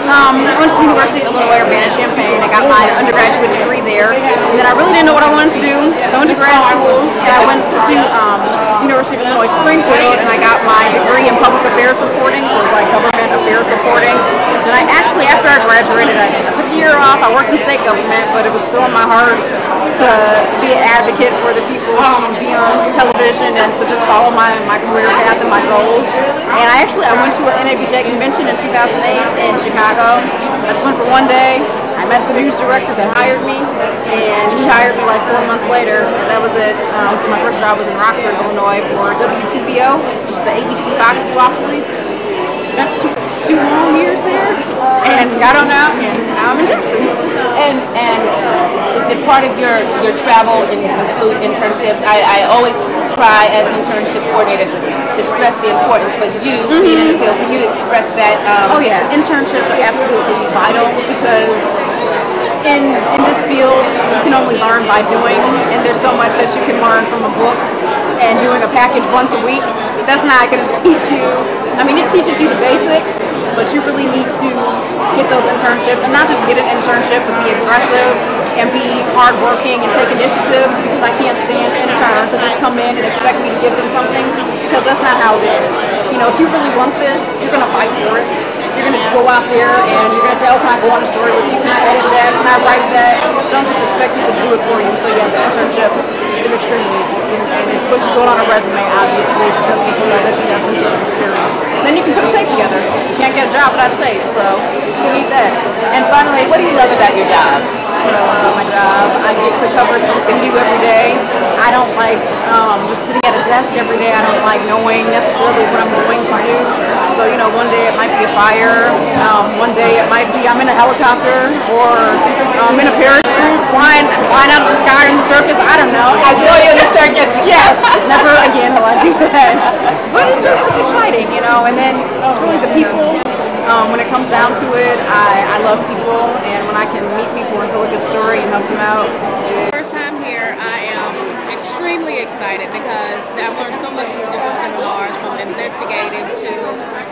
I went to the University of Illinois Urbana-Champaign. I got my undergraduate degree there, and then I really didn't know what I wanted to do, so I went to grad school, and I went to University of Illinois Springfield, and I got my degree in public affairs reporting, so it was like government affairs reporting. Then I actually, after I graduated, I took a year off. I worked in state government, but it was still in my heart to be an advocate for the people, to be on television, and to just follow my career path and my goals. And I went to an NABJ convention in 2008 in Chicago. I just went for one day. I met the news director that hired me, and he hired me like 4 months later, and that was it. So my first job was in Rockford, Illinois for WTBO, which is the ABC Fox duopoly. Spent two long years there, and got on out, and now I'm in Jackson. And the part of your travel include internships. I always try as an internship coordinator to stress the importance, but you being in the field, can you express that? Oh yeah, internships are absolutely vital because in this field you can only learn by doing, and there's so much that you can learn from a book, and doing a package once a week, that's not going to teach you. I mean, it teaches you the basics, but you really need to get those internships, and not just get an internship, but be aggressive and be hardworking and take initiative, because I can't stand interns that just come in and expect me to give them something, because that's not how it is. You know, if you really want this, you're going to fight for it. You're going to go out there and you're going to say, oh, can I go on a story with you? Can I edit that? Can I write that? Don't just expect people to do it for you. So yeah, the internship is extremely easy. And it puts you good on a resume, obviously, because people know that you have some sort of experience. Then you can put a tape together. You can't get a job without a tape, so you need that. And finally, what do you love about your job? What I love about my job, I get to cover something new every day. I don't like just sitting at a desk every day. I don't like knowing necessarily what I'm going to do. So, you know, one day it might be a fire, one day it might be I'm in a helicopter, or in a parachute, flying out of the sky in the circus. I don't know. I saw you in the circus. Yes, never again will I do that. But it's exciting, you know, and then it's really the people. When it comes down to it, I love people, and when I can meet people and tell a good story and help them out. First time here, I am extremely excited because I've learned so much from the different seminars, from investigative to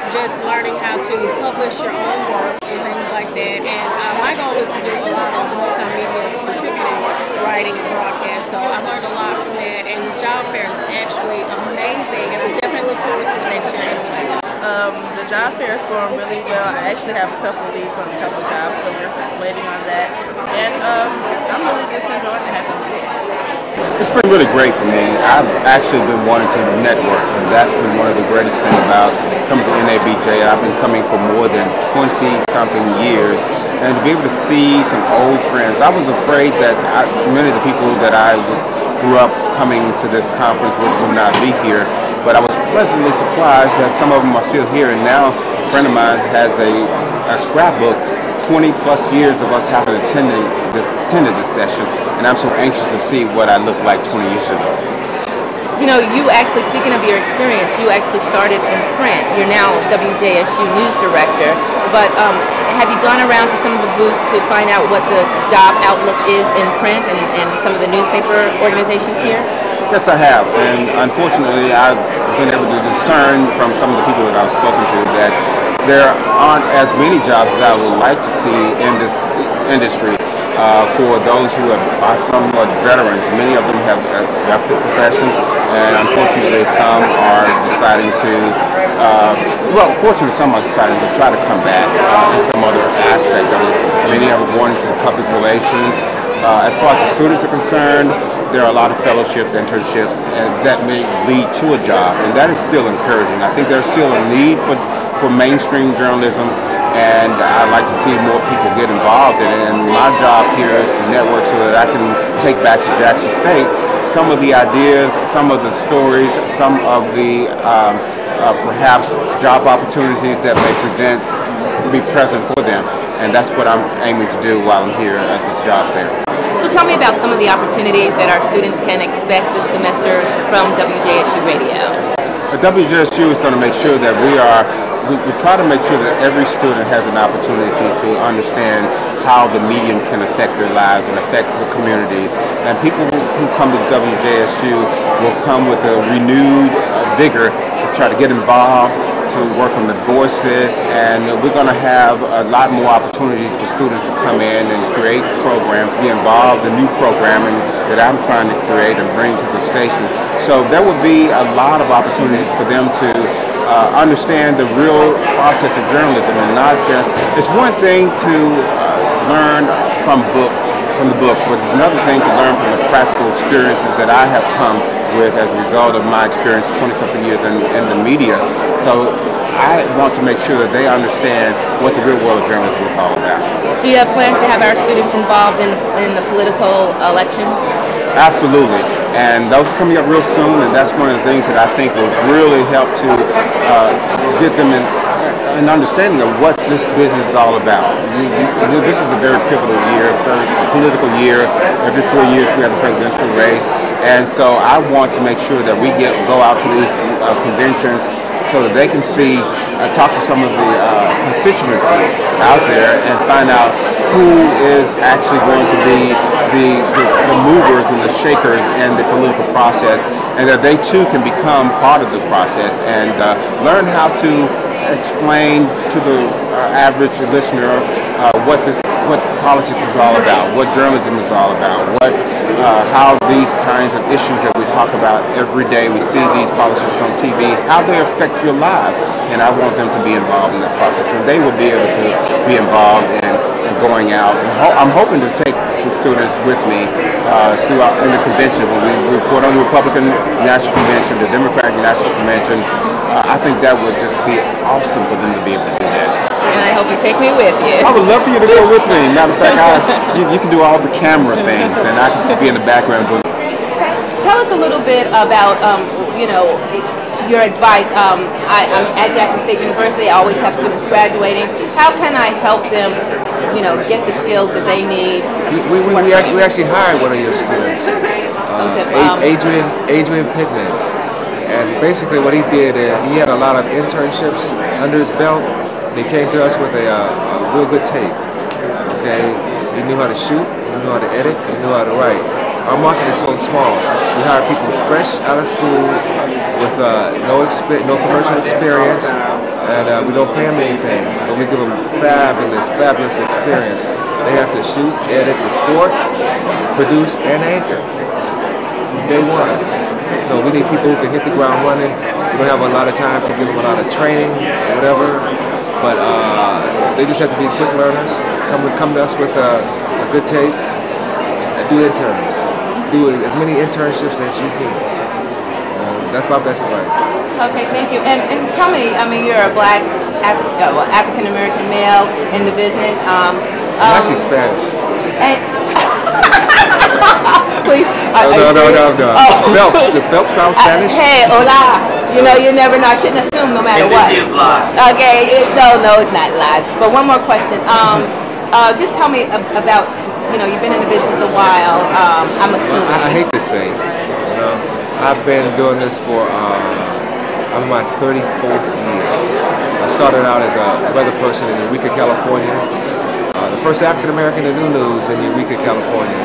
just learning how to publish your own works and things like that. And my goal is to do a lot of multimedia contributing, writing, and broadcast. So I learned a lot from that, and this job fair is actually amazing, and I definitely look forward to the next year anyway. The job fair is going really well. I actually have a couple of leads on a couple of jobs, so we're waiting on that. And I'm really just enjoying the atmosphere. It's been really great for me. I've actually been wanting to network, and that's been one of the greatest things about coming to NABJ. I've been coming for more than 20-something years, and to be able to see some old friends. I was afraid that many of the people that I grew up coming to this conference would not be here, but I was pleasantly surprised that some of them are still here. And now a friend of mine has a scrapbook, 20 plus years of us having attended this session, and I'm so anxious to see what I looked like 20 years ago. You know, you actually, speaking of your experience, you actually started in print. You're now WJSU News Director, but have you gone around to some of the booths to find out what the job outlook is in print and some of the newspaper organizations here? Yes, I have, and unfortunately I've been able to discern from some of the people that I've spoken to that there aren't as many jobs that I would like to see in this industry for those who are somewhat veterans. Many of them have left the profession, and unfortunately some are deciding to, fortunately some are deciding to try to come back in some other aspect of it. Many have gone into public relations. As far as the students are concerned, there are a lot of fellowships, internships, and that may lead to a job, and that is still encouraging. I think there's still a need for mainstream journalism, and I'd like to see more people get involved in it. And my job here is to network so that I can take back to Jackson State some of the ideas, some of the stories, some of the perhaps job opportunities that may be present for them, and that's what I'm aiming to do while I'm here at this job fair. So tell me about some of the opportunities that our students can expect this semester from WJSU Radio. WJSU is going to make sure that we try to make sure that every student has an opportunity to understand how the medium can affect their lives and affect the communities. And people who come to WJSU will come with a renewed vigor to try to get involved, to to work on the voices, and we're going to have a lot more opportunities for students to come in and create programs, be involved in new programming that I'm trying to create and bring to the station. So there will be a lot of opportunities for them to understand the real process of journalism, and not just, it's one thing to learn from the books, but it's another thing to learn from the practical experiences that I have come with as a result of my experience 20-something years in the media. So I want to make sure that they understand what the real world of journalism is all about. Do you have plans to have our students involved in the political election? Absolutely, and those are coming up real soon, and that's one of the things that I think will really help to get them an understanding of what this business is all about. This is a very pivotal year, very political year. Every 4 years we have the presidential race, and so I want to make sure that we go out to these conventions so that they can see, talk to some of the constituents out there and find out who is actually going to be the movers and the shakers in the political process, and that they too can become part of the process and learn how to explain to the average listener what politics is all about, what journalism is all about, how these kinds of issues that we talk about every day, we see these politicians on TV, how they affect your lives. And I want them to be involved in that process, and they will be able to be involved in going out. And I'm hoping to take some students with me throughout in the convention when we report on the Republican National Convention, the Democratic National Convention. I think that would just be awesome for them to be able to do that. And I hope you take me with you. I would love for you to go with me. Matter of fact, you can do all the camera things, and I can just be in the background. Tell us a little bit about, your advice. I'm at Jackson State University. I always have students graduating. How can I help them, get the skills that they need? We actually hired one of your students, Adrian Pigman. And basically what he did is he had a lot of internships under his belt. And he came to us with a real good tape. Okay, he knew how to shoot, he knew how to edit, he knew how to write. Our market is so small. We hire people fresh out of school with no commercial experience, and we don't pay them anything. But we give them fabulous experience. They have to shoot, edit, report, produce, and anchor from day one. So we need people who can hit the ground running. We don't have a lot of time to give them a lot of training or whatever, but they just have to be quick learners. Come to us with a good tape and do interns. Do as many internships as you can. That's my best advice. Okay, thank you. And tell me, you're a black African American male in the business. I'm actually Spanish. Please. No. Oh. Phelps. Does Phelps sound Spanish? Hey, hola. You never know. I shouldn't assume no matter what. This is live. Okay. No, it's not live. But one more question. Just tell me about, you've been in the business a while. I'm assuming. I hate to say, I've been doing this for, I'm in my 34th year. I started out as a weather person in Eureka, California. The first African American to do news in Eureka, California,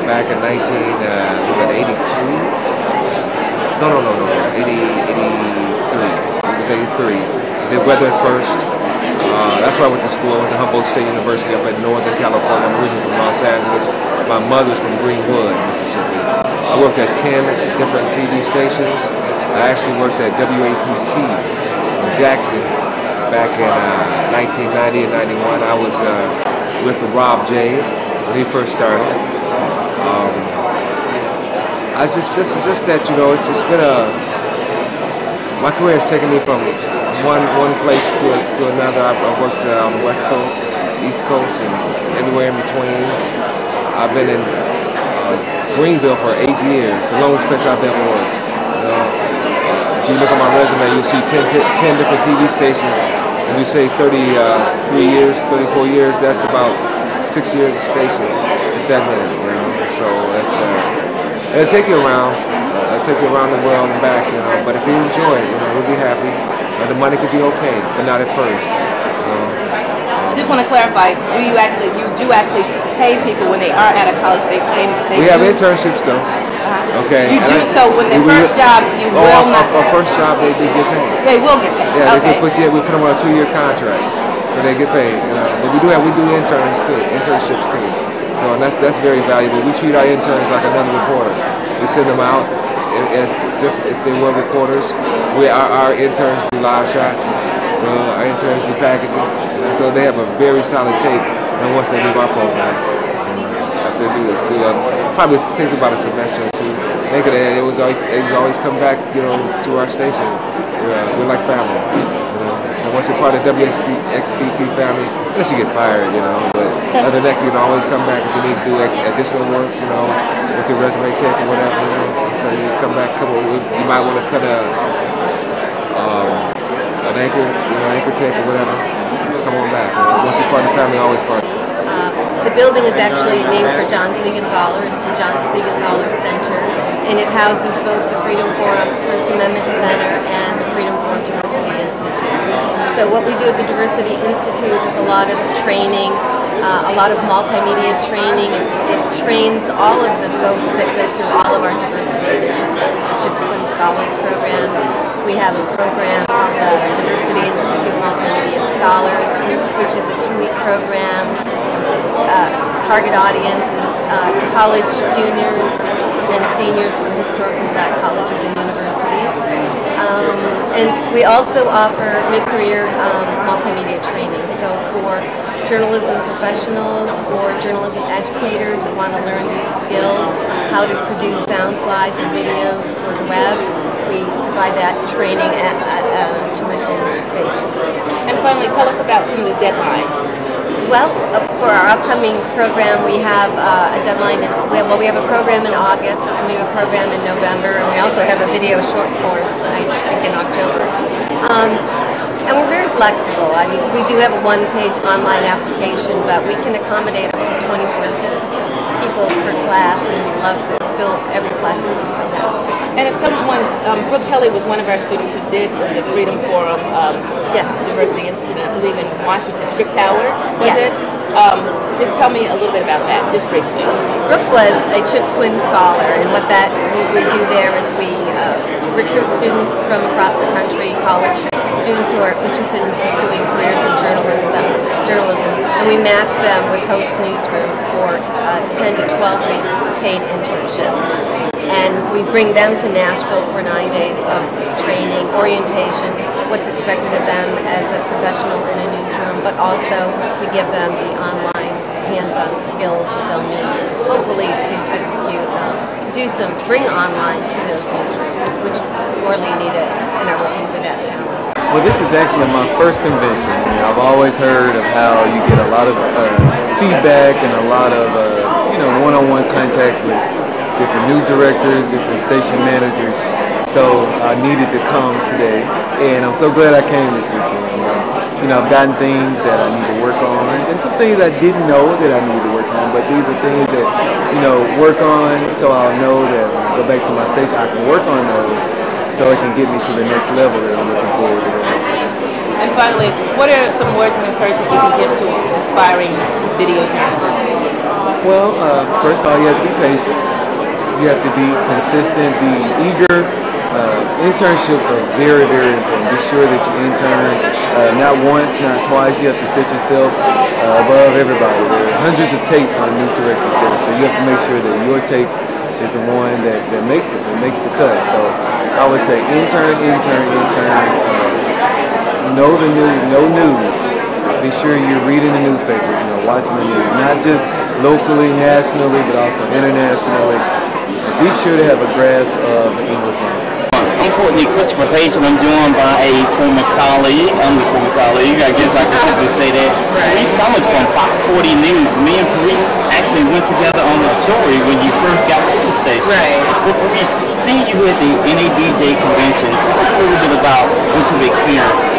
back in 82? No, 83. It was 83. I did weather at first. That's why I went to school. I went to Humboldt State University up in Northern California. I'm originally from Los Angeles. My mother's from Greenwood, Mississippi. I worked at 10 different TV stations. I actually worked at WAPT in Jackson back in 1990 and 91. I was with Rob J when he first started. It's just that, it's been my career has taken me from one place to another. I've worked on the West Coast, East Coast, and everywhere in between. I've been in Greenville for 8 years, the longest place I've ever worked. If you look at my resume, you'll see 10 different TV stations, and you say 33 years, 34 years, that's about 6 years a station, if that many, So it'll take you around. It'll take you around the world and back, But if you enjoy it, you'll be happy. The money could be okay, but not at first. Just want to clarify: you do actually pay people when they are at a college? We have internships though. Okay. You do, so when the first job, you will not. Our first job, they do get paid. They will get paid. Yeah, okay. we put them on a 2-year contract, so they get paid. But we do internships too. So and that's very valuable. We treat our interns like another reporter. We send them out as just if they were reporters. Our interns do live shots. Our interns do packages. So they have a very solid take. And once they leave our program, after they do probably it takes about a semester or two. They always come back, to our station. We're like family. And once you're part of the WXPT family, unless you get fired, but other than that, you can always come back if you need to do additional work, with your resume check or whatever, So you just come back, you might want to cut an anchor check or whatever. Just come on back. Once you're part of the family, always part of it. The building is actually named for John Siegenthaler. It's the John Siegenthaler Center, and it houses both the Freedom Forum's First Amendment Center and the Freedom Forum Diversity Institute. So what we do at the Diversity Institute is a lot of training, a lot of multimedia training. It trains all of the folks that go through all of our diversity initiatives. The Chips Quinn Scholars Program. We have a program called the Diversity Institute Multimedia Scholars, which is a 2-week program. Target audience is college juniors and seniors from historically black colleges and universities. And we also offer mid-career multimedia training. So for journalism professionals or journalism educators that want to learn these skills, how to produce sound slides and videos for the web, we provide that training at a tuition basis. And finally, tell us about some of the deadlines. Well, for our upcoming program, we have a deadline. We have a program in August, and we have a program in November, and we also have a video short course, I think, in October. And we're very flexible. I mean, we do have a 1-page online application, but we can accommodate up to 24 people per class, and we love to fill every class that we still have. And if someone, Brooke Kelly was one of our students who did the Freedom Forum Yes. Diversity Institute, I believe in Washington, Scripps Howard, was Yes. it? Just tell me a little bit about that, just briefly. Brooke was a Chips Quinn Scholar, and what we do there is we recruit students from across the country, college students who are interested in pursuing careers in journalism, and we match them with host newsrooms for 10 to 12-week paid internships. And we bring them to Nashville for 9 days of training, orientation, what's expected of them as a professional in a newsroom, but also we give them the online hands-on skills that they'll need, hopefully to bring online to those newsrooms, which is sorely needed and are looking for that talent. Well, this is actually my first convention. I've always heard of how you get a lot of feedback and a lot of one-on-one contact with different news directors, different station managers. So I needed to come today, and I'm so glad I came this weekend. I've gotten things that I need to work on, and some things I didn't know that I need to work on, but these are things that, work on so I'll know that when I go back to my station, I can work on those so it can get me to the next level that I'm looking forward to. And finally, what are some words of encouragement you can give to aspiring video journalists? Well, first of all, you have to be patient. You have to be consistent, be eager. Internships are very, very important. Be sure that you intern not once, not twice. You have to set yourself above everybody. There are hundreds of tapes on news directors there, so you have to make sure that your tape is the one that makes it, that makes the cut. So I would say intern. Know the news, know news. Be sure you're reading the newspapers, watching the news, not just locally, nationally, but also internationally. Be sure to have a grasp of the English language. I'm Courtney Christopher Page, and I'm joined by a former colleague. I'm the former colleague, I guess I could say that. Paris Thomas from Fox 40 News. Me and Paris actually went together on the story when you first got to the station. Right. Well, Paris, seeing you at the NABJ convention, tell us a little bit about what you've experienced.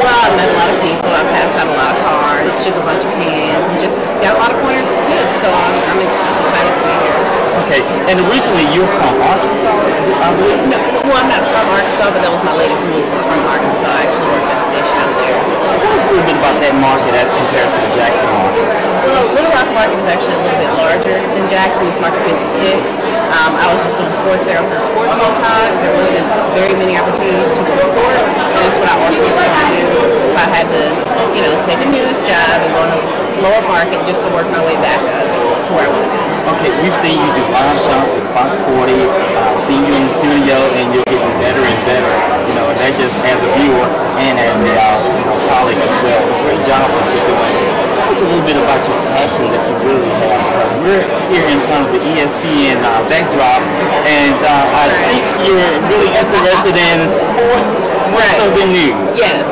Well, I've met a lot of people. I've passed out a lot of cards, shook a bunch of hands, and just got a lot of pointers and tips. So I'm just excited to be here. Okay, and originally you're from Arkansas, I believe? No, well, I'm not from Arkansas, but that was my latest move. Was from Arkansas. I actually worked at a station out there. Tell us a little bit about that market as compared to the Jackson market. Well, Little Rock market is actually a little bit larger than Jackson. It's market 56. I was just doing sports there. I was a sports multi. There wasn't very many opportunities to support, and that's what I ultimately wanted to do. So I had to, take a news job and go to lower market just to work my way back up to where I want to be. Okay, we've seen you do live shots with Fox 40, seen you in the studio, and you're getting better and better. And that just as a viewer and as a colleague as well. Great job what you're doing. Tell us a little bit about your passion that you really have, because we're here in front of the ESPN backdrop, and I think you're really interested in sports more so than news. Yes,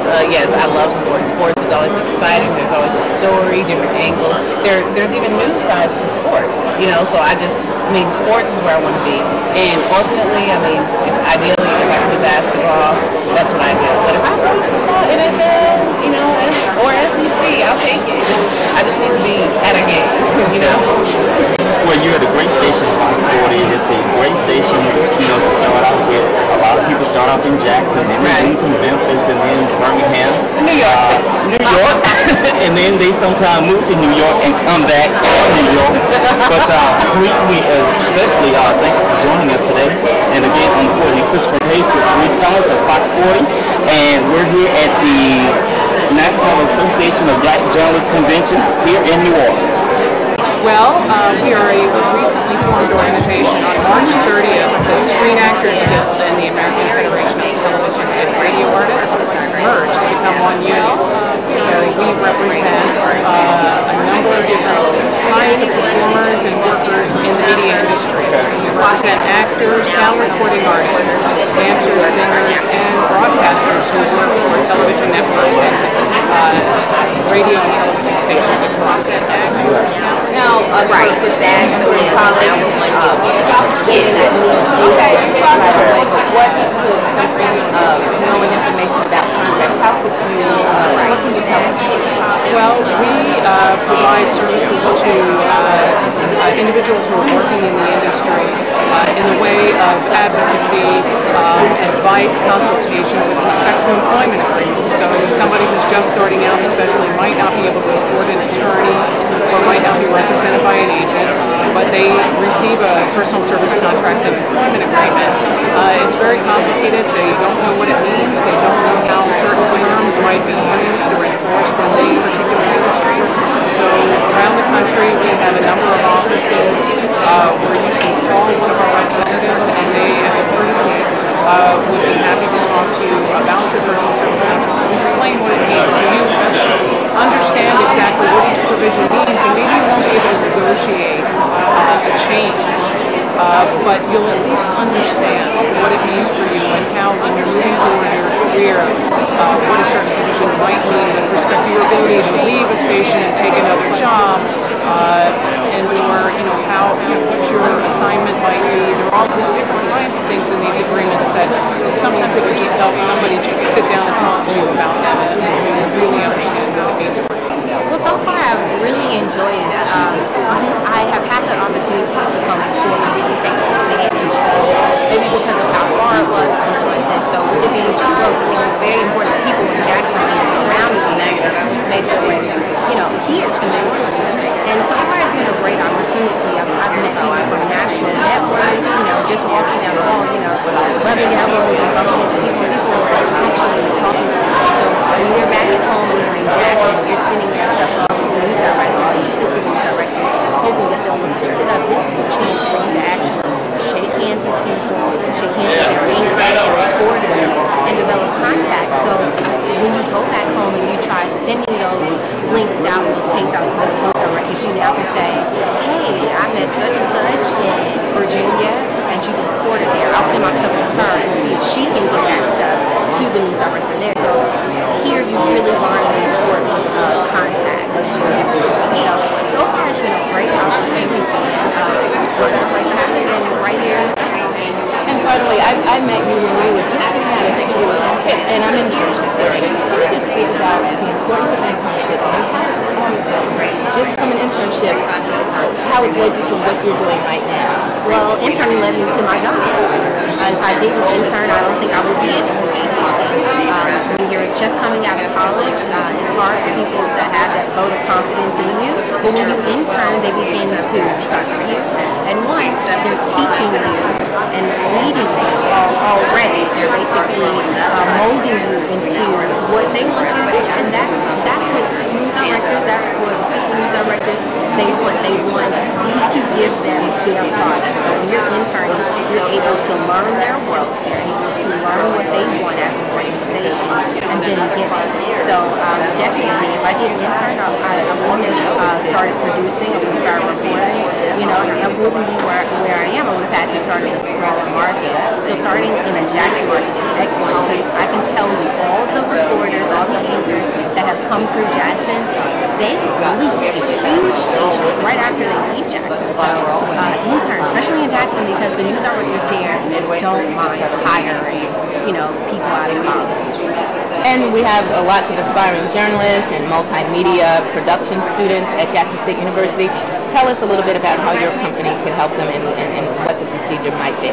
I love sports. Sports is always exciting. There's always a story, different angles. There's even news sides to sports, so sports is where I want to be. And ultimately, ideally, if I can do basketball, that's what I do. But if I play football, NFL, or SEC, I'll take it. I just need to be at a game, Well, you're at a great station, Fox 40. It's a great station, to start out with. A lot of people start off in Jackson, and then to Memphis, and then Birmingham. New York. And then they sometimes move to New York and come back to New York. But Parise, we especially thank you for joining us today. And again, I'm Courtney Christopher Hayes with Parise Thomas of Fox 40. And we're here at the National Association of Black Journalists Convention here in New Orleans. Well, we are a recently formed organization. On March 30th, the Screen Actors Guild and the American Federation of Television and Radio Artists merged to become one unit. So we represent a number of different kinds of performers and workers in the media industry. We represent actors, sound recording artists, dancers, singers, and broadcasters who work for television networks and radio and television stations across the Now, right, because that's what college getting that new right away. But what could something knowing information about contracts? How could you? What can you tell us? Well, we provide services to individuals who are working in the industry in the way of advocacy, advice, consultation with respect to employment agreements. So somebody who's just starting out especially might not be able to afford an attorney or might not be represented by an agent, but they receive a personal service contract and employment agreement. It's very complicated. They don't know what it means. They don't know how certain terms might be used or enforced in the particular industry. So around the country, we have a number of offices where you can call one of our representatives, and they, as a courtesy, would be happy to talk to you about your personal service contract and explain what it means. So you understand exactly what each provision means, and maybe you won't be able to negotiate a change, but you'll at least understand what it means for you and how, when you're moving forward in your career, what a certain provision might mean with respect to your ability to leave a station and take another job, and or what your assignment might be. There are all different kinds of things in these agreements that sometimes it would just help somebody to sit down and talk to you about them and so you really understand what it means for you. Well, so far I've really enjoyed it. I have had the opportunity to come before, but didn't take advantage of it, maybe because of how far it was or something like that. So with it being too close, I think it's very important that people in Jackson and surrounding the neighbors make their way, here to New Orleans. And so far it's been a great opportunity. I've met people from national networks, just walking down the hall, rubbing elbows and bumping into people. People are actually talking to you. So when you're back at home and you're in Jackson, you're sitting there and stuff talking to news directors and assistant news directors, hoping that they'll look at your stuff. This is a chance for you to actually shake hands with people, shake hands with their anchors and reporters, and develop contact. So when you go back home and you try sending those links out, those tapes out to those news directors, you now can say, hey, I met such and such in Virginia, and she's a reporter there. I'll send my stuff to her and see if she can get that stuff to the news director there. So here you really learn the importance of contacts. So far it's been a great opportunity. Happening right here. And finally, I met you when you were just getting out of school, and I'm in internship. Can you just speak about the importance of an internship? Just from an internship, how it's led you to what you're doing right now? Well, interning led me to my job. If I didn't intern, I don't think I would be at the Being here in just coming out of college, it's hard for people to have that vote of confidence in you. But when you intern, they begin to trust you. And once they're teaching you and leading you already, they're basically molding you into what they want you to be. And that's what news directors, that's what assistant news directors, they want you to give them their product. So when you're interning, you're able to learn their ropes, you're able to learn what they want as an organization, and then give it. So definitely, if I did an intern, I wouldn't have started producing, I wouldn't have started reporting. You know, I wouldn't be where I am. I would have had to start in a smaller market. So starting in a Jackson market is excellent because I can tell you all the reporters, all the anchors that have come through Jackson, they leap to huge stations right after they leave Jackson. So interns, especially in Jackson, because the news directors there don't mind hiring, you know, people out of college. And we have lots of aspiring journalists and multimedia production students at Jackson State University. Tell us a little bit about how your company could help them and what the procedure might be.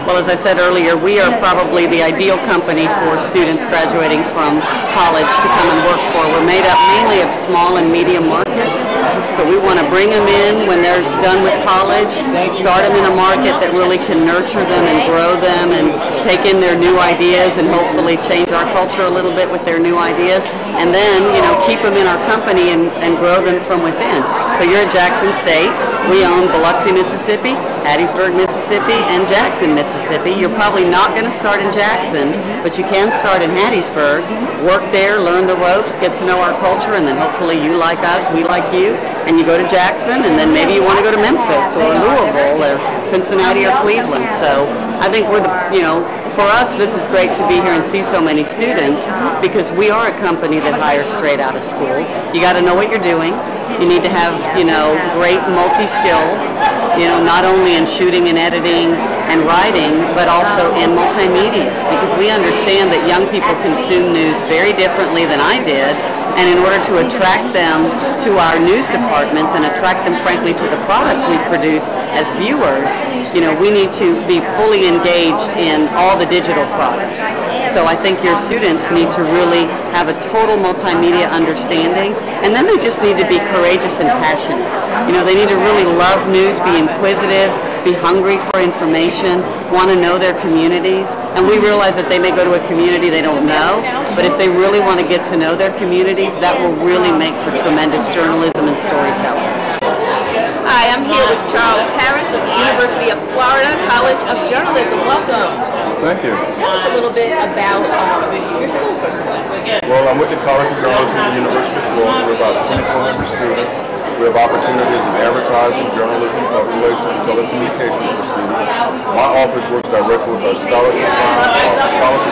Well, as I said earlier, we are probably the ideal company for students graduating from college to come and work for. We're made up mainly of small and medium markets. So we want to bring them in when they're done with college, start them in a market that really can nurture them and grow them and take in their new ideas and hopefully change our culture a little bit with their new ideas. And then, you know, keep them in our company and grow them from within. So you're at Jackson State. We own Biloxi, Mississippi, Hattiesburg, Mississippi, and Jackson, Mississippi. You're probably not going to start in Jackson, but you can start in Hattiesburg, work there, learn the ropes, get to know our culture, and then hopefully you like us, we like you, and you go to Jackson, and then maybe you want to go to Memphis or Louisville or Cincinnati or Cleveland. So I think we're for us, this is great to be here and see so many students because we are a company that hires straight out of school. You got to know what you're doing. You need to have, great multi-skills, not only in shooting and editing and writing, but also in multimedia because we understand that young people consume news very differently than I did. And in order to attract them to our news departments and attract them, frankly, to the product we produce as viewers, we need to be fully engaged in all the digital products. So I think your students need to really have a total multimedia understanding, and then they just need to be courageous and passionate. They need to really love news, be inquisitive, be hungry for information, want to know their communities. And we realize that they may go to a community they don't know, but if they really want to get to know their communities, that will really make for tremendous journalism and storytelling. Hi, I'm here with Charles Harris of the University of Florida College of Journalism. Welcome. Thank you. Tell us a little bit about your school first. Well, I'm with the College of Journalism at the University of Florida. We're about 2,400 students. We have opportunities in advertising, journalism, public relations, and telecommunications for students. My office works directly with our scholarship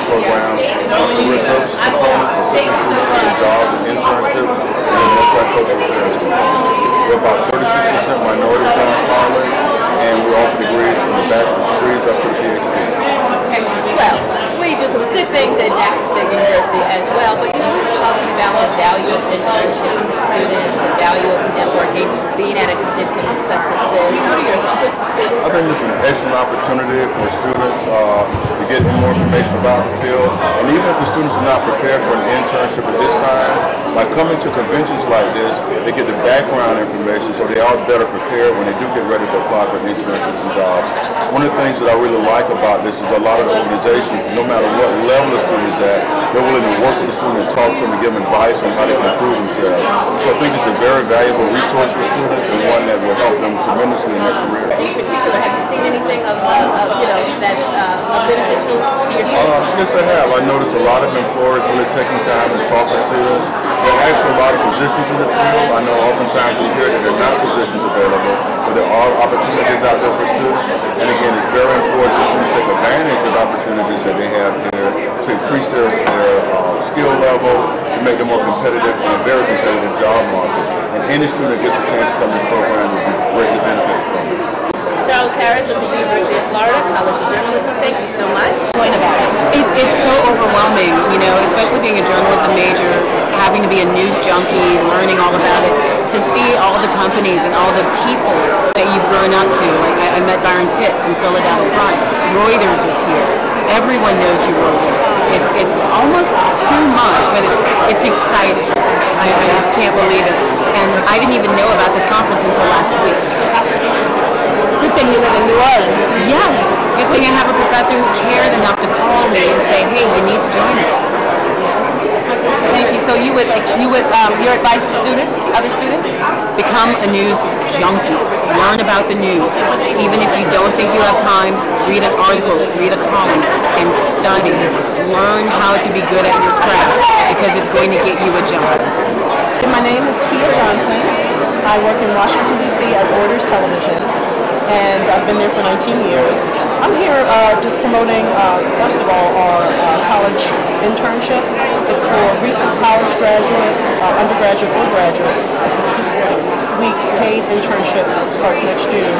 program, our career services component, assisting students in jobs and internships, and the multicultural affairs component. We're about 36% minority college, and we offer degrees from the bachelor's degrees up to the PhD. Okay, well, we do some good things at Jackson State University as well, but you were talking about the value of internships for students, the value of networking, being at a convention such as this. What are your thoughts? I think this is an excellent opportunity for students to get more information about the field, and even if the students are not prepared for an internship at this time, by coming to conventions like this, they get the background information so they are better prepared when they do get ready to apply for internships and jobs. One of the things that I really like about this is a lot of the organizations, no matter what level the student is at, they're willing to work with the student and talk to them and give them advice on how they can improve themselves. So I think it's a very valuable resource for students and one that will help them tremendously in their career. In particular, have you seen anything of that's beneficial to your students? Yes, I have. I noticed a lot of employers really taking time to talk to students. There are actually a lot of positions in the field. I know oftentimes we hear that there are not positions available, but there are opportunities out there for students. And again, it's very important for students to take advantage of opportunities that they have here to increase their skill level, to make them more competitive in a very competitive job market. And any student that gets a chance to come to this program will be greatly benefit from it. Charles Harris with the University of Florida College of Journalism. Thank you so much. It's so overwhelming, especially being a journalism major, having to be a news junkie, learning all about it, to see all the companies and all the people that you've grown up to. Like I met Byron Pitts and Soledad O'Brien. Reuters was here. Everyone knows who Reuters is. It's almost too much, but it's exciting. I can't believe it. And I didn't even know about this conference until last week. Good thing you live in New Orleans. Yes. Good thing I have a professor who cared enough to call me and say, hey, you need to join this. Thank you. So your advice to students, other students? Become a news junkie. Learn about the news. Even if you don't think you have time, read an article, read a column, and study. Learn how to be good at your craft because it's going to get you a job. My name is Kia Johnson. I work in Washington, D.C. at Reuters Television, and I've been there for 19 years. I'm here just promoting, first of all, our college internship. It's for recent college graduates, undergraduate or graduate. It's a six-week paid internship that starts next June.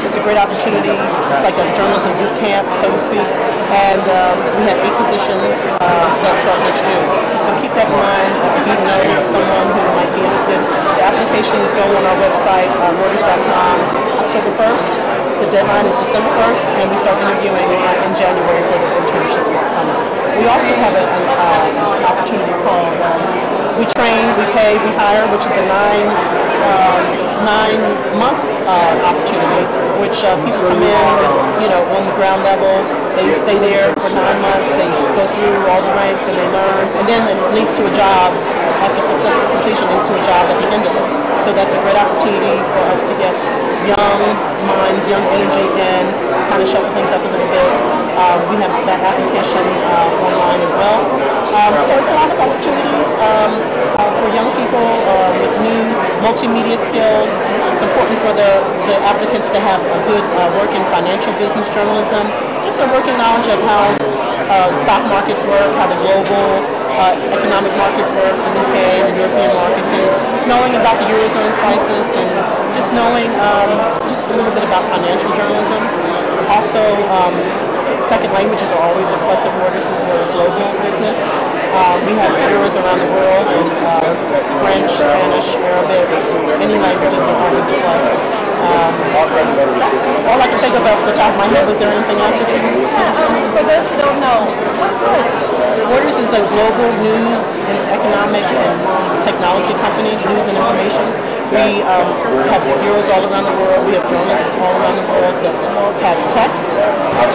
It's a great opportunity. It's like a journalism boot camp, so to speak. And we have 8 positions that start next June. So keep that in mind if you know of someone who might be interested. The applications go on our website, Reuters.com, October 1st. The deadline is December 1st, and we start interviewing in January for the internships next summer. We also have an opportunity called We Train, We Pay, We Hire, which is a 9-month opportunity, which people come in, on the ground level. They stay there for 9 months. They go through all the ranks and they learn, and then it leads to a job. After successful completion, leads to a job at the end of it. So that's a great opportunity for us to get young minds, young energy in, kind of shuffle things up a little bit. We have that application online as well. So it's a lot of opportunities for young people with new multimedia skills. It's important for the applicants to have a good working financial business journalism, just a working knowledge of how stock markets work, how the global economic markets work, the UK and the European markets, and knowing about the Eurozone crisis, and just knowing just a little bit about financial journalism. Also, second languages are always a plus at Reuters since we're a global business. We have bureaus around the world, and French, Spanish, Arabic, any languages are always a plus. That's all I can think of off the top of my head. Is there anything else that you can tell me? For those who don't know, what's Reuters? Reuters is a global news and economic and technology company, news and information. We have bureaus all around the world. We have journalists all around the world that have text,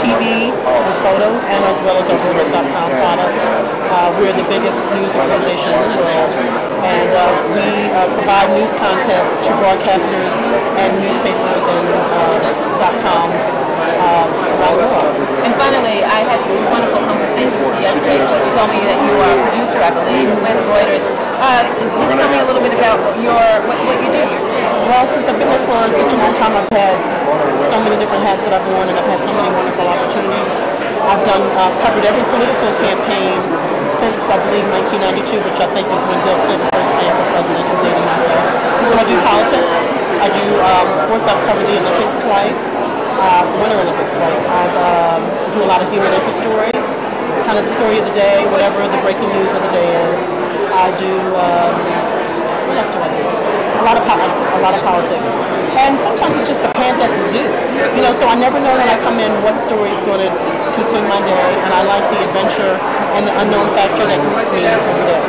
TV, with photos, and as well as our Reuters.com product. We're the biggest news organization in the world, and we provide news content to broadcasters and newspapers and .coms around the world. And finally, I had some wonderful conversation with you yesterday. You told me that you are a producer, I believe, with Reuters. Just tell me a little bit about what you do. Well, since I've been there for such a long time, I've had so many different hats that I've worn, and I've had so many wonderful opportunities. I've covered every political campaign since, I believe, 1992, which I think is when Bill Clinton first ran for president, including myself. So I do politics. I do sports. I've covered the Olympics twice, Winter Olympics twice. I do a lot of human interest stories, kind of the story of the day, whatever the breaking news of the day is. I do, what else do I do? A lot of politics. And sometimes it's just the pant at the zoo. So I never know when I come in what story is going to consume my day, and I like the adventure and the unknown factor that meets me every day.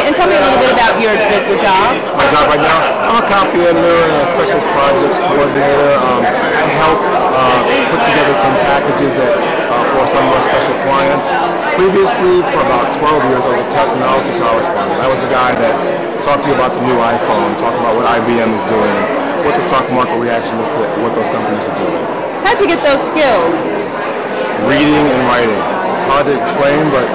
And tell me a little bit about your job. My job right now, I'm a copy editor and a special projects coordinator. I help put together some packages that for some of our special clients. Previously, for about 12 years, I was a technology correspondent. I was the guy that talked to you about the new iPhone, talk about what IBM is doing, what the stock market reaction is to what those companies are doing. How'd you get those skills? Reading and writing. It's hard to explain, but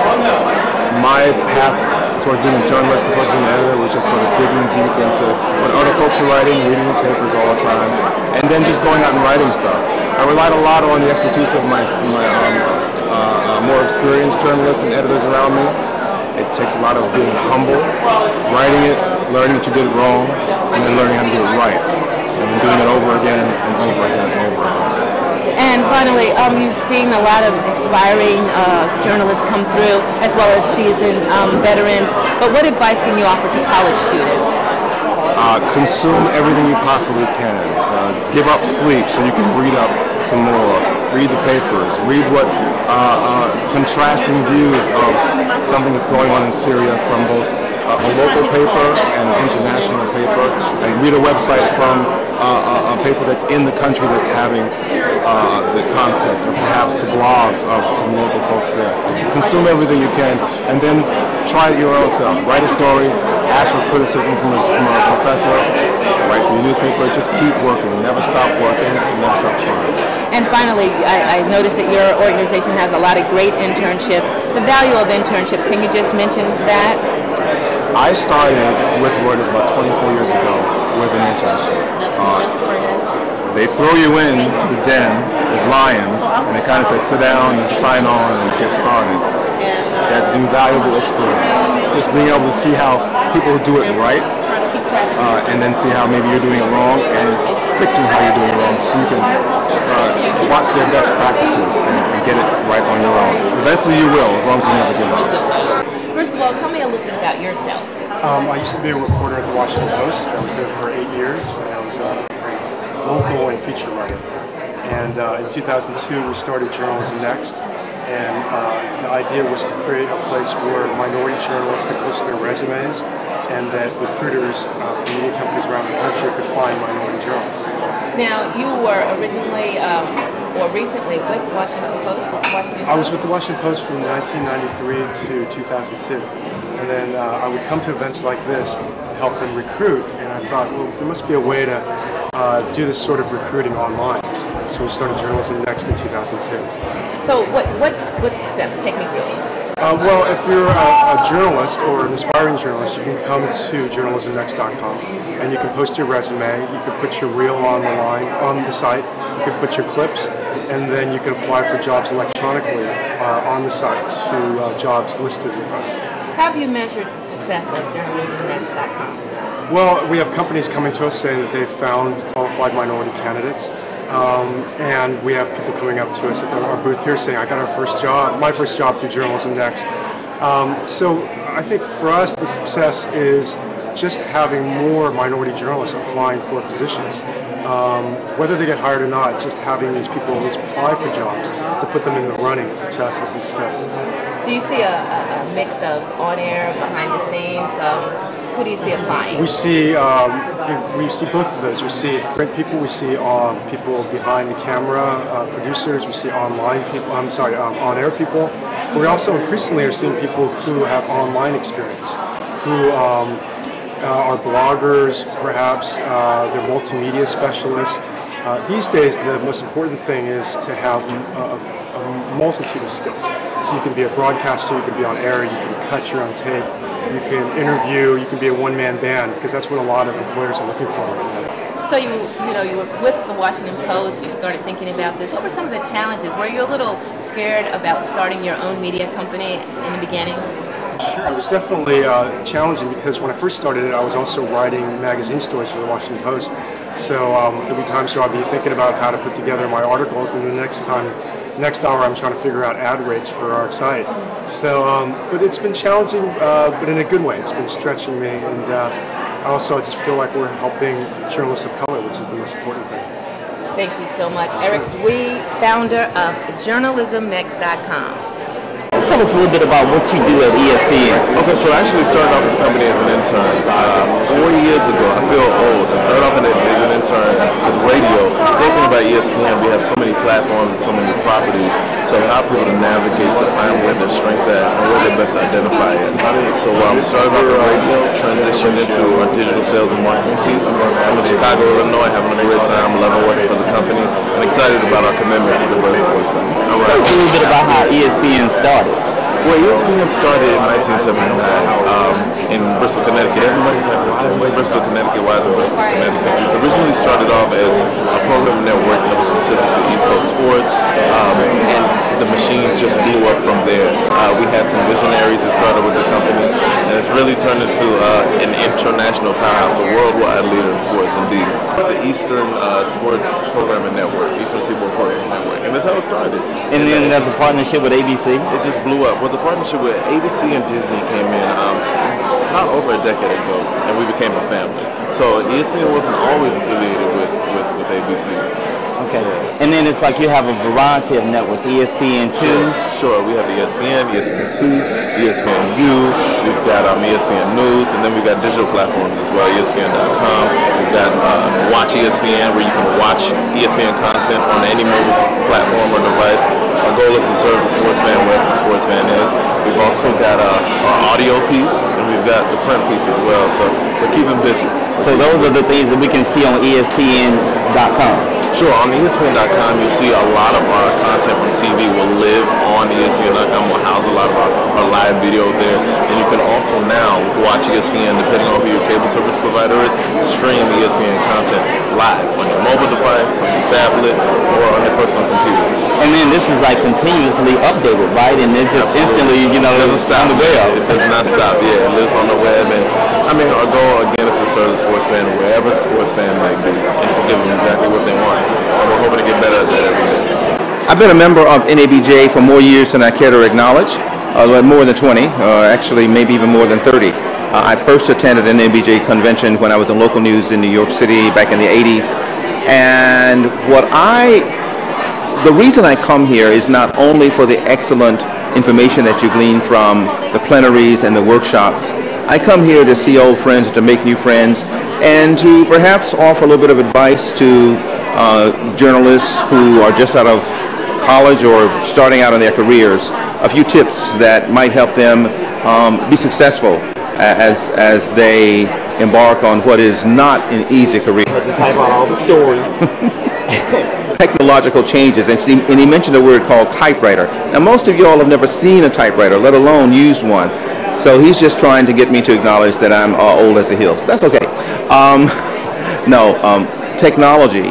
my path towards being a journalist and towards being an editor was just sort of digging deep into what other folks are writing, reading the papers all the time, and then just going out and writing stuff. I relied a lot on the expertise of my more experienced journalists and editors around me. It takes a lot of being humble, writing it, learning that you did it wrong, and then learning how to do it right, and then doing it over again and over again and over again. And finally, you've seen a lot of aspiring journalists come through, as well as seasoned veterans. But what advice can you offer to college students? Consume everything you possibly can. Give up sleep so you can read up some more. read the papers, read what contrasting views of something that's going on in Syria from both a local paper and international paper, and read a website from a paper that's in the country that's having the conflict, or perhaps the blogs of some local folks there. Consume everything you can, and then try it your own self. Write a story, ask for criticism from a professor, write for your newspaper. Just keep working. Never stop working. Never stop trying. And finally, I noticed that your organization has a lot of great internships. The value of internships, can you just mention that? I started with Reuters about 24 years ago with an internship. They throw you in to the den with lions, and they kind of say, sit down and sign on and get started. That's invaluable experience. Just being able to see how people do it right, and then see how maybe you're doing it wrong, and fixing how you're doing it wrong, so you can watch their best practices and get it right on your own. Eventually you will, as long as you never give up. First of all, tell me a little bit about yourself. I used to be a reporter at the Washington Post. I was there for 8 years, and I was a local and feature writer. And in 2002, we started Journalism Next, and the idea was to create a place where minority journalists could post their resumes, and that recruiters from media companies around the country could find minority journalists. Now, you were originally, or recently, with Washington Post? I was with the Washington Post from 1993 to 2002. And then I would come to events like this and help them recruit. And I thought, well, there must be a way to do this sort of recruiting online. So we started Journalism Next in 2002. So what's the steps? Take me through. Well, if you're a journalist or an aspiring journalist, you can come to journalismnext.com and you can post your resume, you can put your reel on the line, on the site, you can put your clips, and then you can apply for jobs electronically on the site to jobs listed with us. How have you measured the success of journalismnext.com? Well, we have companies coming to us saying that they've found qualified minority candidates. And we have people coming up to us at our booth here saying, I got my first job through Journalism Next. So I think for us the success is just having more minority journalists applying for positions. Whether they get hired or not, just having these people at least apply for jobs to put them in the running to us is a success. Do you see a mix of on-air, behind the scenes? Who do you see applying? We see both of those. We see print people. We see people behind the camera, producers. We see online people. On-air people. But we also increasingly are seeing people who have online experience, who are bloggers, perhaps. They're multimedia specialists. These days, the most important thing is to have a multitude of skills. So you can be a broadcaster, you can be on air, you can cut your own tape, you can interview, you can be a one-man band, because that's what a lot of employers are looking for right now. So you were with the Washington Post, you started thinking about this. What were some of the challenges? Were you a little scared about starting your own media company in the beginning? Sure, it was definitely challenging, because when I first started it, I was also writing magazine stories for the Washington Post. So there'll be times where I'll be thinking about how to put together my articles, and the next hour I'm trying to figure out ad rates for our site. So, but it's been challenging, but in a good way. It's been stretching me, and I just feel like we're helping journalists of color, which is the most important thing. Thank you so much. Eric Dwee, founder of journalismnext.com. Tell us a little bit about what you do at ESPN. Okay, so I actually started off with the company as an intern 4 years ago. I feel old. I started off as an intern with radio. The great thing about ESPN, we have so many platforms and so many properties to allow people to navigate to find where their strengths are and where they're best identify it. So we started off with radio, transitioned into our digital sales and marketing piece. I'm in Chicago, Illinois, having a great time, loving working for the company, and excited about our commitment to diversity. Tell us a little bit about how ESPN started. Well, ESPN started in 1979 in Bristol, Connecticut. Everybody's like, why is it in Bristol, Connecticut? Why is it in Bristol, Connecticut? It originally started off as a program network that was specific to East Coast sports, and the machine just blew up from there. We had some visionaries that started with the company, and it's really turned into an international powerhouse, a worldwide leader in sports indeed. It's the Eastern Sports Programming Network, Eastern Seaboard Programming Network, and that's how it started. And then there's a partnership with ABC? It just blew up. Well, the partnership with ABC and Disney came in about over a decade ago, and we became a family. So ESPN wasn't always affiliated with ABC. Okay. And then it's like you have a variety of networks, ESPN2. Sure. We have ESPN, ESPN2, ESPNU. We've got ESPN News, and then we've got digital platforms as well, ESPN.com. We've got Watch ESPN, where you can watch ESPN content on any mobile platform or device. Our goal is to serve the sports fan wherever the sports fan is. We've also got our audio piece, and we've got the print piece as well. So we're keeping busy. So those are the things that we can see on ESPN.com. Sure, on ESPN.com you'll see a lot of our content from TV will live on ESPN.com. We'll house a lot of our live video there. And you can also now watch ESPN, depending on who your cable service provider is, stream ESPN content live on your mobile device, on your tablet, or on your personal computer. And then this is like continuously updated, right? And it just instantly, you know, it doesn't stop. On the web. It does not stop. Yeah, it lives on the web. And I mean, our goal again is to serve the sports fan wherever the sports fan might be, and to give them exactly what they want. And we're hoping to get better at that every day. I've been a member of NABJ for more years than I care to acknowledge, more than 20, actually maybe even more than 30. I first attended an NABJ convention when I was in local news in New York City back in the 80s. And the reason I come here is not only for the excellent information that you glean from the plenaries and the workshops. I come here to see old friends, to make new friends, and to perhaps offer a little bit of advice to journalists who are just out of college or starting out in their careers. A few tips that might help them be successful as they embark on what is not an easy career. Type out all the stories. Technological changes, and he mentioned a word called typewriter. Now, most of y'all have never seen a typewriter, let alone used one. So he's just trying to get me to acknowledge that I'm old as the hills. That's okay. Technology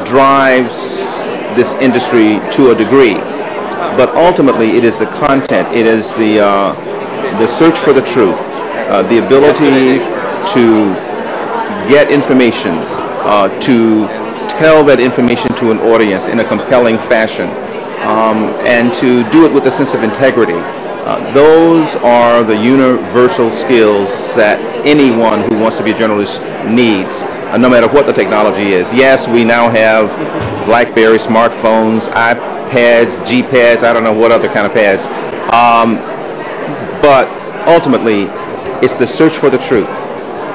drives this industry to a degree, but ultimately it is the content, it is the search for the truth, the ability to get information, to tell that information to an audience in a compelling fashion, and to do it with a sense of integrity. Those are the universal skills that anyone who wants to be a journalist needs, no matter what the technology is. Yes, we now have BlackBerry smartphones, iPads, G-pads, I don't know what other kind of pads. But ultimately, it's the search for the truth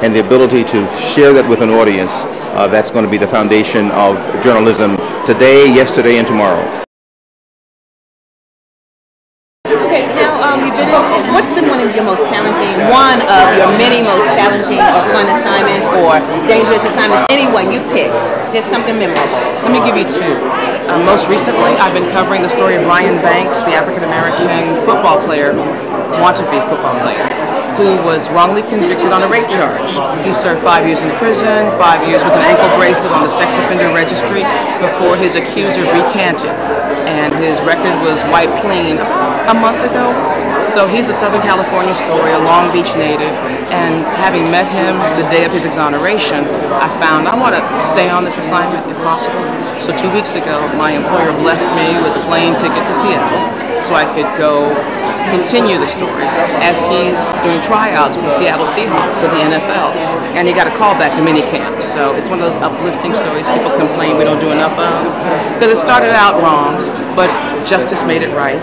and the ability to share that with an audience that's going to be the foundation of journalism today, yesterday, and tomorrow. Okay, now what's been one of your most challenging, one of your many most challenging or fun assignments or dangerous assignments? Any one you pick, just something memorable. Let me give you two. Most recently, I've been covering the story of Ryan Banks, the African-American football player, want-to-be football player, who was wrongly convicted on a rape charge. He served 5 years in prison, 5 years with an ankle bracelet on the sex offender registry before his accuser recanted. And his record was wiped clean a month ago. So he's a Southern California story, a Long Beach native, and having met him the day of his exoneration, I found I want to stay on this assignment if possible. So 2 weeks ago, my employer blessed me with a plane ticket to Seattle so I could go continue the story as he's doing tryouts with the Seattle Seahawks of the NFL. And he got a call back to minicamp. So it's one of those uplifting stories people complain we don't do enough of. Because it started out wrong, but justice made it right.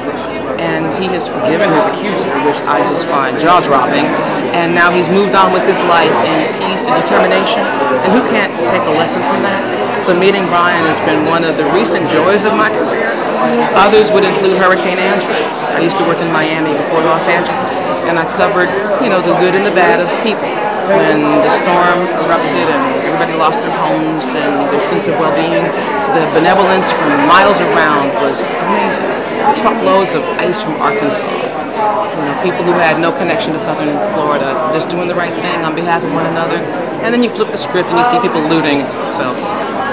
And he has forgiven his accuser, which I just find jaw-dropping. And now he's moved on with his life in peace and determination. And who can't take a lesson from that? So meeting Brian has been one of the recent joys of my career. Others would include Hurricane Andrew. I used to work in Miami before Los Angeles, and I covered, the good and the bad of people. When the storm erupted and everybody lost their homes and their sense of well-being, the benevolence from miles around was amazing. Truckloads of ice from Arkansas. People who had no connection to Southern Florida, just doing the right thing on behalf of one another. And then you flip the script and you see people looting. So,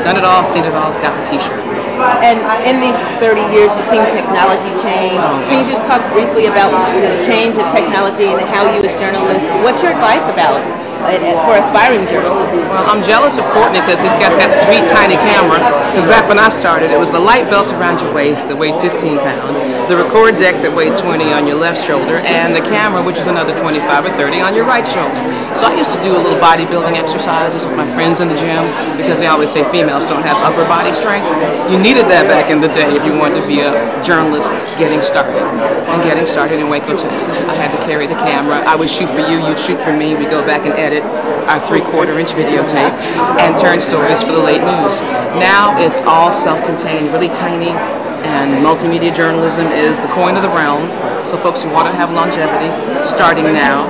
done it all, seen it all, got the t-shirt. And in these 30 years, you've seen technology change. Can you just talk briefly about the change of technology and how you as journalists, what's your advice about for aspiring journalists? Well, I'm jealous of Courtney because he's got that sweet tiny camera. Because back when I started, it was the light belt around your waist that weighed 15 pounds, the record deck that weighed 20 on your left shoulder, and the camera, which is another 25 or 30 on your right shoulder. So I used to do a little bodybuilding exercises with my friends in the gym because they always say females don't have upper body strength. You needed that back in the day if you wanted to be a journalist getting started. And getting started in Waco, Texas, I had to carry the camera. I would shoot for you, you'd shoot for me. We go back and edit our 3/4-inch videotape and turn stories for the late news. Now it's all self-contained, really tiny, and multimedia journalism is the coin of the realm. So folks who want to have longevity, starting now,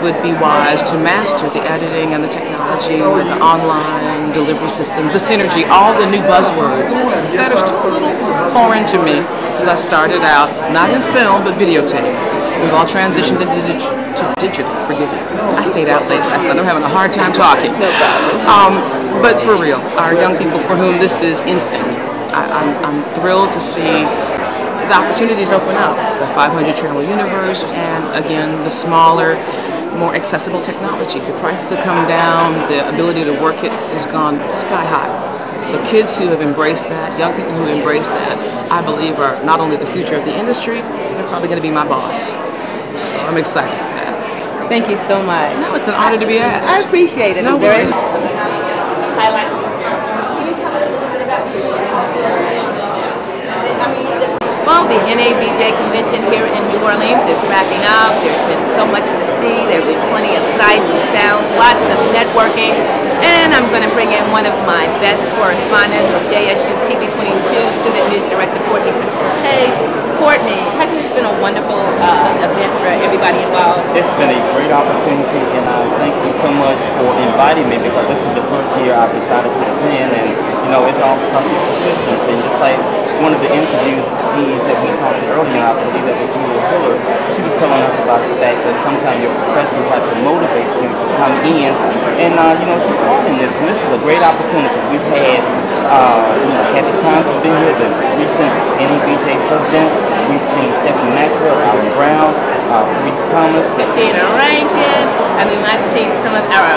would be wise to master the editing and the technology, the online delivery systems, the synergy, all the new buzzwords that are still a little foreign to me because I started out not in film but videotape. We've all transitioned to digital, forgive me. I stayed out late last night. I'm having a hard time talking. But for real, our young people for whom this is instant, I'm thrilled to see the opportunities open up. The 500 channel universe and again, the smaller, more accessible technology. The prices have come down, the ability to work it has gone sky high. So kids who have embraced that, young people who embrace that, I believe are not only the future of the industry, they're probably going to be my boss. So I'm excited for that. Thank you so much. No, it's an honor to be asked. I appreciate it. No worries. Well, the NABJ convention here in New Orleans is wrapping up. There's been so much to see. There have been plenty of sights and sounds, lots of networking. And I'm going to bring in one of my best correspondents with JSU TV22, Student News Director Courtney Page. Courtney, hasn't this been a wonderful event for everybody involved? It's been a great opportunity, and thank you so much for inviting me because this is the first year I've decided to attend, and you know, it's all because of persistence. And just like one of the interviewees that we talked to earlier, I believe that was Julia Fuller, she was telling us about the fact that sometimes your professors have to motivate you to come in and you know, take part in this. And this is a great opportunity. We've had you know, Kathy Thompson has been here, the recent NABJ president. We've seen Stephanie Maxwell, Alan Brown, Reese Thomas, Katina Rankin. I mean, I've seen some of our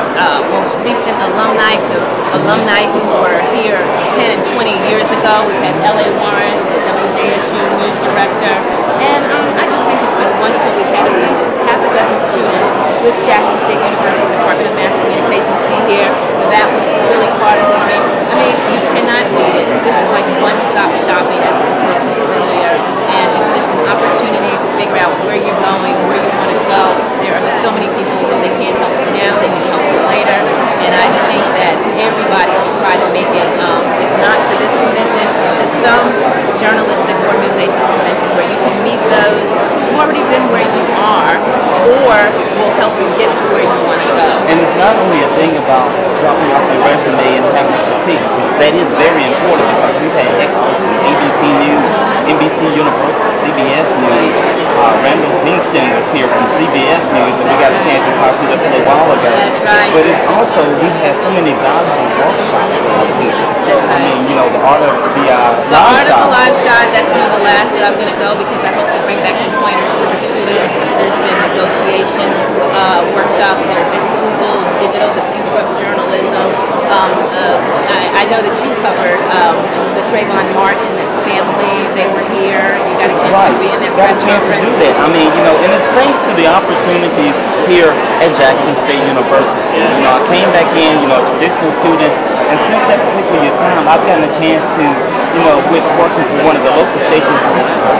most recent alumni who were here 10 and 20 years ago. We've had L.A. Warren, the WJSU News Director, and I just think it's been wonderful. We've had at least half a dozen students with Jackson State University Department of Mass Communications be here. That was really heartwarming. I mean, you cannot beat it. This is like one-stop shopping, as was mentioned earlier, and it's just an opportunity to figure out where you're going, where you want to go. There are so many people that they can't help you now, they can help you later, and I think that everybody should try to make it, if not to this convention, to some journalistic organization convention where you can meet those who've already been where you are, or will help you get to where you want to go. And it's not only a thing about dropping off your resume and having a critique, which that is very important because we've had experts from ABC News, NBC Universal, CBS News. Randall Kingston was here from CBS News, and we got a chance to talk to just a little while ago. That's right. But it's also, we've had so many valuable workshops that are here. That's right. I mean, you know, the art of the art of the live shot, that's one of the last that I'm going to go because I hope to bring back some pointers to the students. There's been negotiation workshops. There's been Google Digital, the future of journalism. I know that you covered the Trayvon Martin family. They were here. You got a chance to be in that press conference. Do that. I mean, you know, and it's thanks to the opportunities here at Jackson State University. You know, I came back in, you know, a traditional student, and since that particular time, I've gotten a chance to, you know, with working for one of the local stations,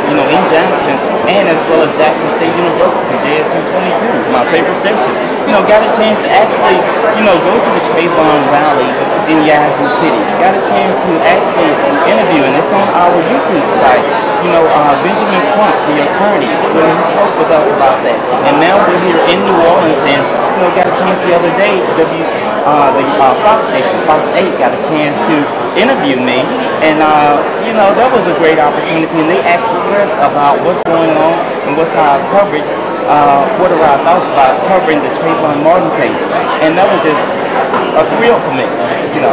you know, in Jackson, and as well as Jackson State University, JSU 22, my favorite station. You know, got a chance to actually, you know, go to the Trayvon Valley in Yazoo City. Got a chance to actually interview, and it's on our YouTube site. You know, Benjamin Crump, the attorney, when he spoke with us about that. And now we're here in New Orleans, and you know, got a chance the other day, the Fox station, Fox 8, got a chance to interview me, and you know, that was a great opportunity. And they asked the press about what's going on and what's our coverage. What are our thoughts about covering the Trayvon Martin case? And that was just a thrill for me, you know.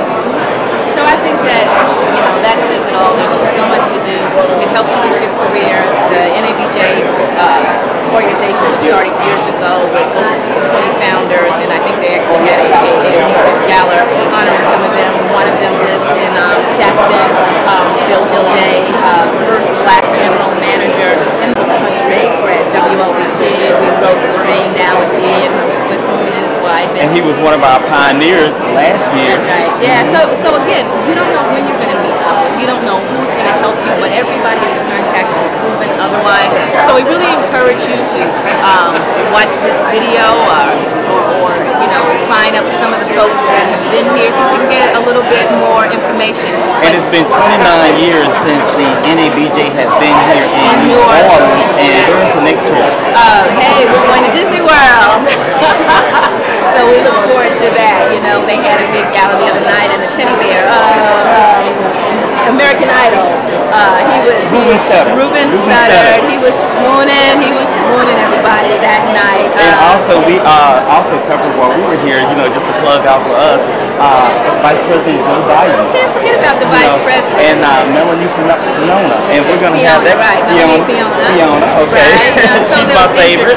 So I think that, you know, that says it all. There's so much to do. It helps you with your career. The NABJ organization was started years ago with over 20 founders, and I think they also had a gala honoring some of them. One of them lives in Jackson, Bill Gilday, first black general manager in the country at WOBT. We wrote the train down with him, with him and his wife. And he was one of our pioneers last year. That's right. Yeah. So again, you don't know when you're going to meet someone. You don't know who's going to help you, but everybody is a contact and proven otherwise. So we really encourage you to watch this video or you know, line up some of the folks that have been here so you can get a little bit more information. And it's been 29 years since the NABJ has been here in New Orleans. And where's the next trip? Hey, we're going to Disney World. So we look forward to that. You know, they had a big gala the other night and the teddy bear. American Idol. Ruben Studdard. He was swooning everybody that night. And also we also covered while we were here, you know, just to plug out for us, Vice President Joe Biden. Can't forget about the Vice President. And Melanie Fiona. And we're going to have that. Right, Fiona, okay. Right. So She's my favorite.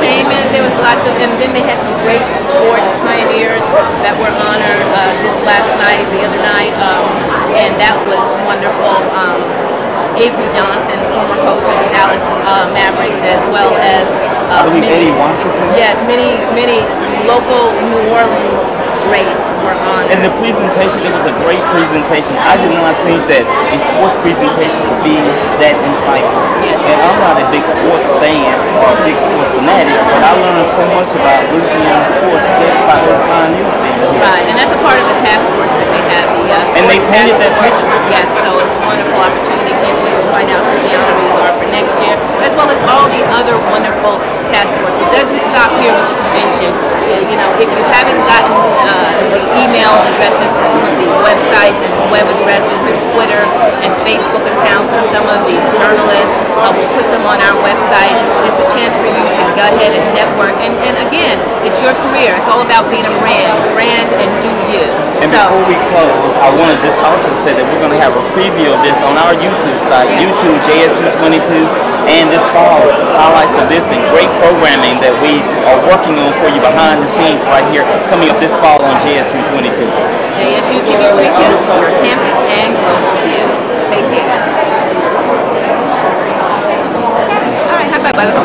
There was lots of them. Then they had some great sports pioneers that were honored this last night, the other night. And that was wonderful. Avery Johnson, former coach of the Dallas Mavericks, as well as I believe Eddie Washington. Yes, many local New Orleans greats were honored. And the presentation, it was a great presentation. I did not think that a sports presentation would be that insightful. Yes. And I'm not a big sports fan or a big sports fanatic, but I learned so much about Louisiana sports just by those pioneers being here. Right, and that's a part of the task force that they have. And they painted that picture. Yes, so it's a wonderful opportunity. Can't wait to find out who the honorees are for next year, as well as all the other wonderful task force. It doesn't stop here with the convention. You know, if you haven't gotten the email addresses for some of the websites and web addresses and Twitter and Facebook accounts of some of the journalists, we'll put them on our website. It's a chance for you to go ahead and network. And again, it's your career. It's all about being a brand and do you. And before we close, I want to just also say that we're going to have a preview of this on our YouTube site, YouTube JSU22, and this fall, highlights of this and great programming that we are working on for you behind the scenes right here, coming up this fall on JSU22. JSU TV22, your campus and global view. Take care. All right, high five, brother.